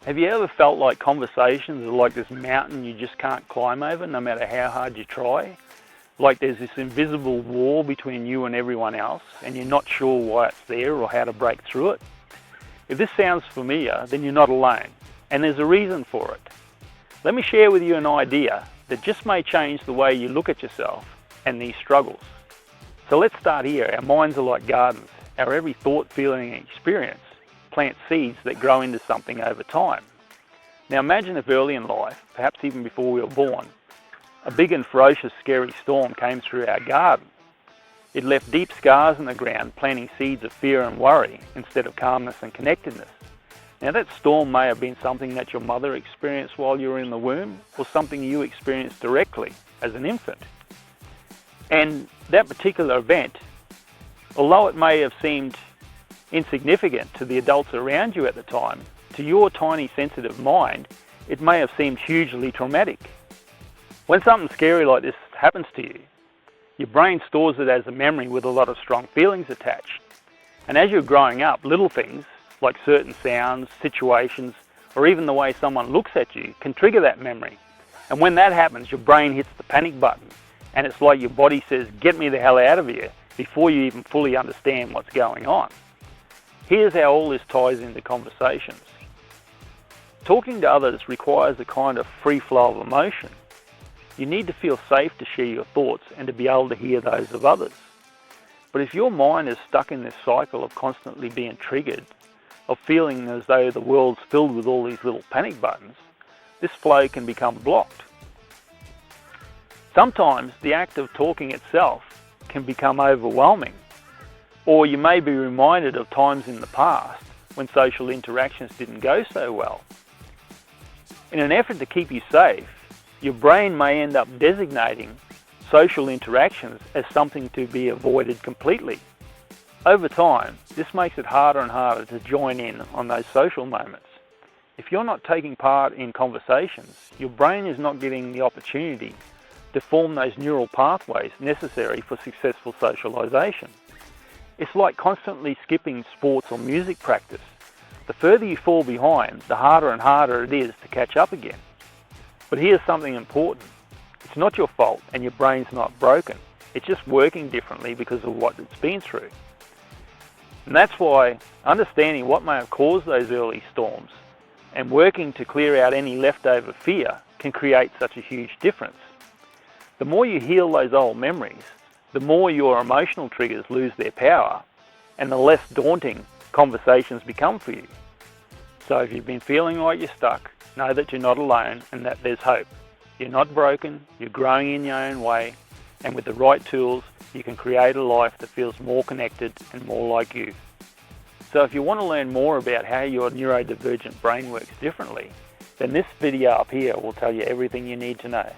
Have you ever felt like conversations are like this mountain you just can't climb over no matter how hard you try? Like there's this invisible wall between you and everyone else and you're not sure why it's there or how to break through it? If this sounds familiar, then you're not alone, and there's a reason for it. Let me share with you an idea that just may change the way you look at yourself and these struggles. So let's start here. Our minds are like gardens. Our every thought, feeling and experience plant seeds that grow into something over time. Now imagine if early in life, perhaps even before we were born, a big and ferocious scary storm came through our garden. It left deep scars in the ground, planting seeds of fear and worry instead of calmness and connectedness. Now that storm may have been something that your mother experienced while you were in the womb, or something you experienced directly as an infant. And that particular event, although it may have seemed insignificant to the adults around you at the time, to your tiny sensitive mind, it may have seemed hugely traumatic. When something scary like this happens to you, your brain stores it as a memory with a lot of strong feelings attached. And as you're growing up, little things like certain sounds, situations, or even the way someone looks at you can trigger that memory. And when that happens, your brain hits the panic button, and it's like your body says, "Get me the hell out of here," before you even fully understand what's going on. Here's how all this ties into conversations. Talking to others requires a kind of free flow of emotion. You need to feel safe to share your thoughts and to be able to hear those of others. But if your mind is stuck in this cycle of constantly being triggered, of feeling as though the world's filled with all these little panic buttons, this flow can become blocked. Sometimes the act of talking itself can become overwhelming, or you may be reminded of times in the past when social interactions didn't go so well. In an effort to keep you safe, your brain may end up designating social interactions as something to be avoided completely. Over time, this makes it harder and harder to join in on those social moments. If you're not taking part in conversations, your brain is not getting the opportunity to form those neural pathways necessary for successful socialization. It's like constantly skipping sports or music practice. The further you fall behind, the harder and harder it is to catch up again. But here's something important. It's not your fault and your brain's not broken. It's just working differently because of what it's been through. And that's why understanding what may have caused those early storms and working to clear out any leftover fear can create such a huge difference. The more you heal those old memories, the more your emotional triggers lose their power and the less daunting conversations become for you. So if you've been feeling like you're stuck, know that you're not alone and that there's hope. You're not broken, you're growing in your own way, and with the right tools, you can create a life that feels more connected and more like you. So if you want to learn more about how your neurodivergent brain works differently, then this video up here will tell you everything you need to know.